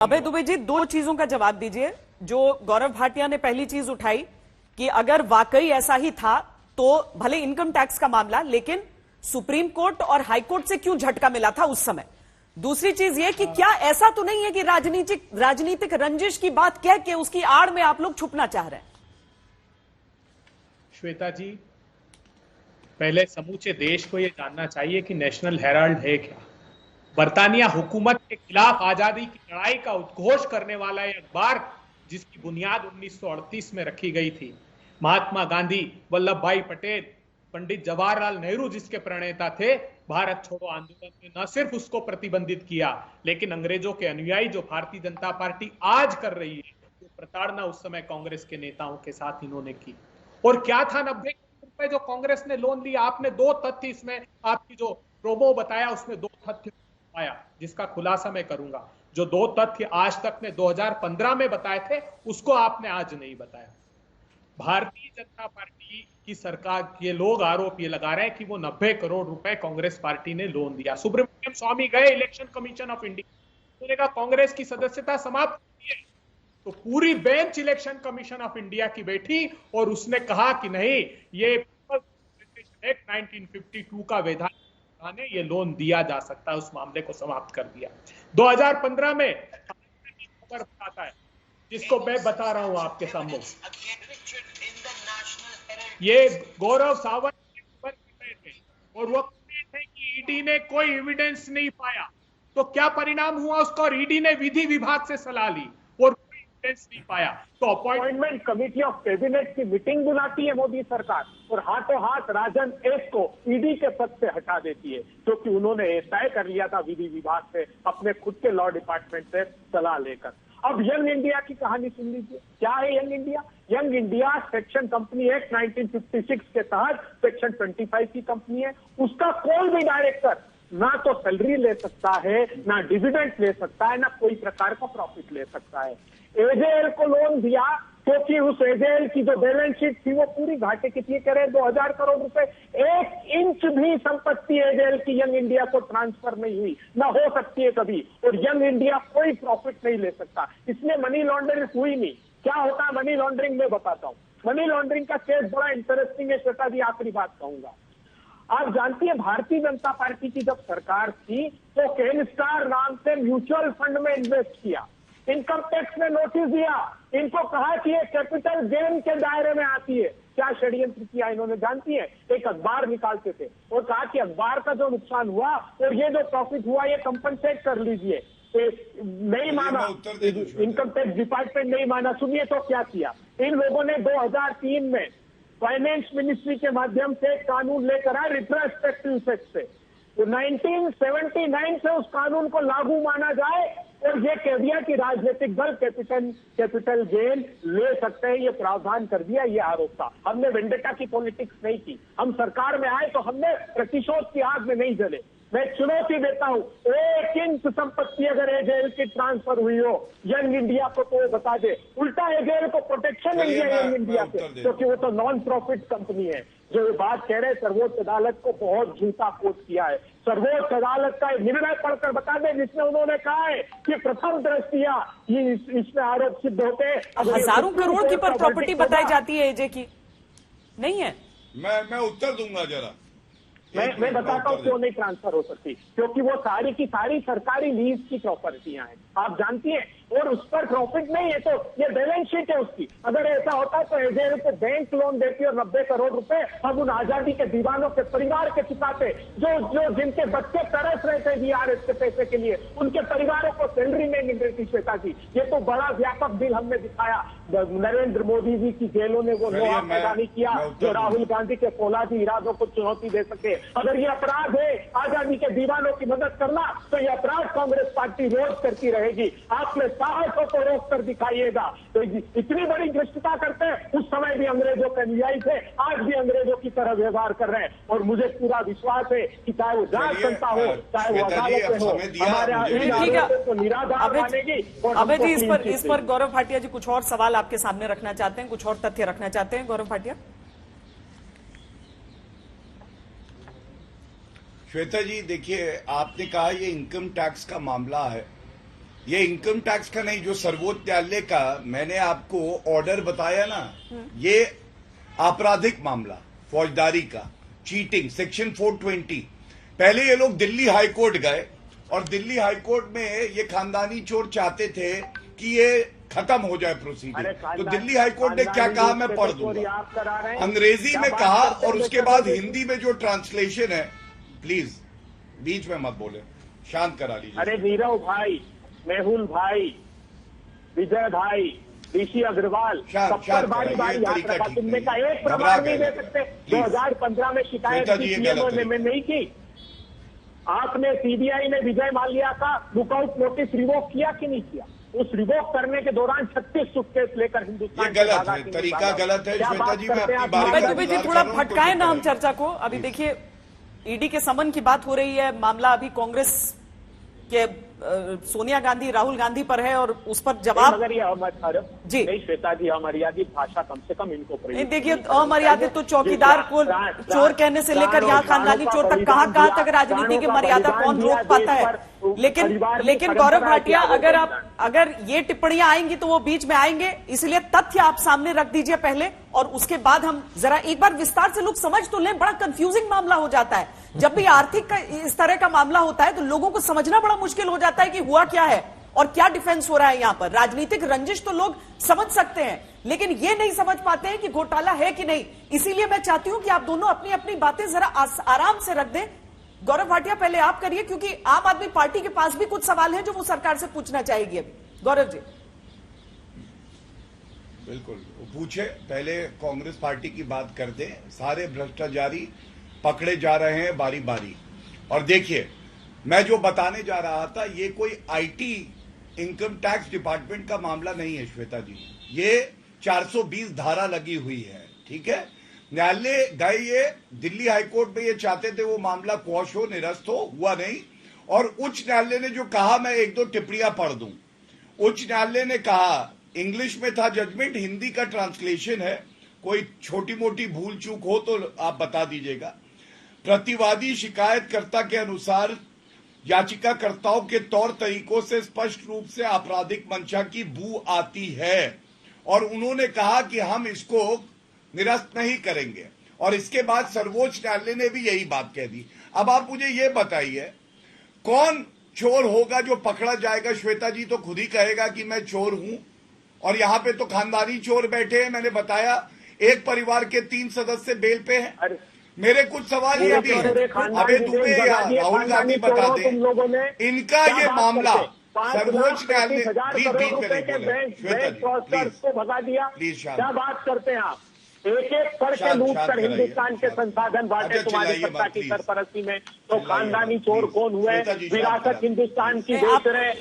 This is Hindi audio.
अभय दुबे जी, दो चीजों का जवाब दीजिए। जो गौरव भाटिया ने पहली चीज उठाई कि अगर वाकई ऐसा ही था तो भले इनकम टैक्स का मामला, लेकिन सुप्रीम कोर्ट और हाई कोर्ट से क्यों झटका मिला था उस समय। दूसरी चीज ये कि क्या ऐसा तो नहीं है कि राजनीतिक रंजिश की बात कह के उसकी आड़ में आप लोग छुपना चाह रहे हैं। श्वेता जी, पहले समूचे देश को यह जानना चाहिए कि नेशनल हेराल्ड है क्या। बरतानिया हुकूमत के खिलाफ आजादी की लड़ाई का उद्घोष करने वाला यह अखबार, जिसकी बुनियाद 1938 में रखी गई थी। महात्मा गांधी, वल्लभ भाई पटेल, पंडित जवाहरलाल नेहरू जिसके प्रणेता थे, भारत छोड़ो आंदोलन ने न सिर्फ उसको प्रतिबंधित किया, लेकिन अंग्रेजों के अनुयायी जो भारतीय जनता पार्टी आज कर रही है, वो प्रताड़ना उस समय कांग्रेस के नेताओं के साथ इन्होंने की। और क्या था 90 करोड़ रुपए जो कांग्रेस ने लोन लिया। आपने दो तथ्य इसमें, आपकी जो प्रोमो बताया उसमें दो तथ्य आया, जिसका खुलासा मैं करूंगा। जो दो तथ्य आज तक ने 2015 में बताए थे, उसको आपने आज नहीं बताया। भारतीय जनता पार्टी की सरकार के लोग आरोप ये लगा रहे हैं कि वो 90 करोड़ रुपए कांग्रेस पार्टी ने लोन दिया। सुब्रमण्यम स्वामी गए इलेक्शन कमीशन ऑफ इंडिया, उन्होंने कहा कांग्रेस की सदस्यता समाप्त होती है। तो पूरी bench election commission of India की बैठी और उसने कहा कि नहीं, ये एक्ट 1952 का वैधानिक ने ये लोन दिया जा सकता है, उस मामले को समाप्त कर दिया। 2015 में खबर बताता है, जिसको मैं बता रहा हूं आपके सामने। ये गौरव सावंत की खबर कर रहे थे और वो कहते थे कि ईडी ने कोई एविडेंस नहीं पाया। तो क्या परिणाम हुआ उसका? और ईडी ने विधि विभाग से सलाह ली और कोई एविडेंस नहीं पाया। तो अपॉइंटमेंट कमेटी ऑफ कैबिनेट की मीटिंग बुलाती है मोदी सरकार और हाथों हाथ राजन एस को ईडी के पद से हटा देती है, क्योंकि उन्होंने तय कर लिया था विधि विभाग से, अपने खुद के लॉ डिपार्टमेंट से सलाह लेकर। अब यंग इंडिया की कहानी सुन लीजिए। क्या है young India? Young India section company act 1956 के तहत सेक्शन 25 की कंपनी है। उसका कोई भी डायरेक्टर ना तो सैलरी ले सकता है, ना डिविडेंड ले सकता है, ना कोई प्रकार का प्रॉफिट ले सकता है। एजेएल को लोन दिया क्योंकि उस एजेएल की जो बैलेंस शीट थी वो पूरी घाटे की थी, कह रहे 2000 करोड़ रुपए। 1 इंच भी संपत्ति एजेएल की यंग इंडिया को ट्रांसफर नहीं हुई, ना हो सकती है कभी। और यंग इंडिया कोई प्रॉफिट नहीं ले सकता, इसमें मनी लॉन्ड्रिंग हुई नहीं। क्या होता है मनी लॉन्ड्रिंग में बताता हूं। मनी लॉन्ड्रिंग का केस बड़ा इंटरेस्टिंग है श्वेता जी, आखिरी बात कहूंगा। आप जानती है भारतीय जनता पार्टी की जब सरकार थी तो केनस्टार नाम से म्यूचुअल फंड में इन्वेस्ट किया। इनकम टैक्स ने नोटिस दिया, इनको कहा कि ये कैपिटल गेन के दायरे में आती है। क्या षड्यंत्र किया इन्होंने जानती है? एक अखबार निकालते थे और कहा कि अखबार का जो नुकसान हुआ और ये जो प्रॉफिट हुआ ये कंपनसेट कर लीजिए। नहीं माना, इनकम टैक्स डिपार्टमेंट नहीं माना। सुनिए तो क्या किया इन लोगों ने। 2003 में फाइनेंस मिनिस्ट्री के माध्यम से कानून लेकर आए रिट्रोस्पेक्टिव इफेक्ट से। तो 1979 से उस कानून को लागू माना जाए और ये कह दिया कि राजनीतिक दल कैपिटल गेन ले सकते हैं, ये प्रावधान कर दिया। ये आरोप था। हमने वेंडेटा की पॉलिटिक्स नहीं की। हम सरकार में आए तो हमने प्रतिशोध की आग में नहीं जले। मैं चुनौती देता हूं, 1 इंच संपत्ति अगर एजेएल की ट्रांसफर हुई हो यंग इंडिया को तो वो बता दे। उल्टा एजेएल को प्रोटेक्शन नहीं है यंग इंडिया से, क्योंकि वो तो नॉन प्रॉफिट कंपनी है। जो ये बात कह रहे हैं, सर्वोच्च अदालत को बहुत झूठा कोट किया है। सर्वोच्च अदालत का निर्णय पढ़कर बता दें जिसमें उन्होंने कहा है कि प्रथम दृष्टिया इसमें आरोप सिद्ध होते हैं। हजारों करोड़ की पर प्रॉपर्टी बताई जाती है एजे की, नहीं है? मैं उत्तर दूंगा जरा। मैं बताता हूँ क्यों नहीं ट्रांसफर हो सकती। क्योंकि वो सारी की सारी सरकारी लीज की प्रॉपर्टियां हैं, आप जानती हैं, और उस पर प्रॉफिट नहीं है। तो ये बैलेंस शीट है उसकी। अगर ऐसा होता तो एजेएल को बैंक लोन देती और 90 करोड़ रुपए हम उन आजादी के दीवानों के परिवार के चुकाते, जो जिनके बच्चे तरस रहे थे वीआरएस के पैसे के लिए, उनके परिवारों को सैलरी नहीं मिल रही थी श्वेता जी। ये तो बड़ा व्यापक बिल हमने दिखाया। नरेंद्र मोदी जी की जेलों में वो लोहा मैदानी किया जो राहुल गांधी के फौलादी इरादों को चुनौती दे सके। अगर ये अपराध है आजादी के दीवानों की मदद करना, तो ये अपराध कांग्रेस पार्टी रोज करती रहेगी। आपने साहसों को रोक कर दिखाइएगा। तो इतनी बड़ी भ्रष्टता करते हैं, उस समय भी अंग्रेजों के अनुयायी थे, आज भी अंग्रेजों की तरह व्यवहार कर रहे हैं। और मुझे पूरा विश्वास है कि चाहे वो जांच संस्था हो, चाहे वो अदालत में हो, हमारे को निराधार मानेगी। अभय जी, इस पर गौरव भाटिया जी कुछ और सवाल आपके सामने रखना चाहते हैं, कुछ और तथ्य रखना चाहते हैं। गौरव भाटिया। श्वेता जी देखिए, आपने कहा ये इनकम टैक्स का मामला है ये इनकम टैक्स का नहीं, जो सर्वोच्च न्यायालय का मैंने आपको ऑर्डर बताया ना, ये आपराधिक मामला फौजदारी का, चीटिंग, सेक्शन 420। पहले ये लोग दिल्ली हाईकोर्ट गए और दिल्ली हाईकोर्ट में ये खानदानी चोर चाहते थे कि ये खत्म हो जाए प्रोसीजर। तो दिल्ली हाईकोर्ट ने क्या कहा मैं पढ़ दूंगा, अंग्रेजी में कहा और उसके बाद हिंदी में जो ट्रांसलेशन है, प्लीज बीच में मत बोले, शांत करा लीजिए। अरे नीरव भाई, मेहुल भाई, विजय भाई, ऋषि अग्रवाल, सबका बारी बारी हाथ रखा, तुमने का एक प्रमाण नहीं दे सकते। 2015 में शिकायत की पीएमओ में नहीं की, आपने सीबीआई ने विजय माल्या का लुकआउट नोटिस रिवोक किया कि नहीं किया? उस रिवोक करने के दौरान 36 सुटकेस लेकर हिंदुस्तान, ये गलत है, तरीका गलत है श्वेता जी। मैं अपनी बारी दुबे जी थोड़ा भटकाए ना हम चर्चा को। अभी देखिए ईडी के समन की बात हो रही है, मामला अभी कांग्रेस के सोनिया गांधी, राहुल गांधी पर है और उस पर जवाब। मगर ये जी नहीं श्वेता जी, अमर्यादित भाषा कम से कम इनको नहीं, देखिए अमर्यादित तो चौकीदार को चोर कहने से लेकर यहाँ खानदानी चोर तक कहां तक राजनीति की मर्यादा कौन रोक पाता है। लेकिन गौरव भाटिया, अगर ये टिप्पणियां आएंगी तो वो बीच में आएंगे, इसलिए तथ्य आप सामने रख दीजिए पहले, और उसके बाद हम जरा एक बार विस्तार से लोग समझ तो लें। बड़ा कंफ्यूजिंग मामला हो जाता है जब भी आर्थिक का इस तरह का मामला होता है, तो लोगों को समझना बड़ा मुश्किल हो जाता है कि हुआ क्या है और क्या डिफेंस हो रहा है। यहां पर राजनीतिक रंजिश तो लोग समझ सकते हैं, लेकिन ये नहीं समझ पाते हैं कि घोटाला है कि नहीं। इसीलिए मैं चाहती हूं कि आप दोनों अपनी अपनी बातें जरा आराम से रख दें। गौरव भाटिया पहले आप करिए, क्योंकि आम आदमी पार्टी के पास भी कुछ सवाल हैं जो वो सरकार से पूछना चाहेगी। अभी गौरव जी बिल्कुल पूछे, पहले कांग्रेस पार्टी की बात करते हैं। सारे भ्रष्टाचारी पकड़े जा रहे हैं बारी बारी। और देखिए, मैं जो बताने जा रहा था, ये कोई आईटी इनकम टैक्स डिपार्टमेंट का मामला नहीं है श्वेता जी, ये 420 धारा लगी हुई है, ठीक है। न्यायालय गए, ये दिल्ली हाईकोर्ट में ये चाहते थे वो मामला क्वॉश हो, निरस्त हो, हुआ नहीं। और उच्च न्यायालय ने जो कहा, मैं एक दो टिप्पणियां पढ़ दूं। उच्च न्यायालय ने कहा, इंग्लिश में था जजमेंट, हिंदी का ट्रांसलेशन है, कोई छोटी मोटी भूल चूक हो तो आप बता दीजिएगा। प्रतिवादी शिकायतकर्ता के अनुसार याचिकाकर्ताओं के तौर तरीकों से स्पष्ट रूप से आपराधिक मंशा की बू आती है और उन्होंने कहा कि हम इसको निरस्त नहीं करेंगे। और इसके बाद सर्वोच्च न्यायालय ने भी यही बात कह दी। अब आप मुझे ये बताइए, कौन चोर होगा जो पकड़ा जाएगा? श्वेता जी तो खुद ही कहेगा कि मैं चोर हूं, और यहां पे तो खानदानी चोर बैठे हैं। मैंने बताया एक परिवार के 3 सदस्य बेल पे हैं। मेरे कुछ सवाल ये भी है, अबे दुबे या राहुल गांधी बता दें, इनका ये मामला सर्वोच्च न्यायालय बीच में नहीं बोले। को भगा दिया, प्लीज क्या बात करते हैं आप? एक एक करके लूट कर हिंदुस्तान के संसाधन बांटे तुम्हारी सत्ता की सरपरस्ती में। तो खानदानी चोर कौन हुए? विरासत हिंदुस्तान की बेच रहे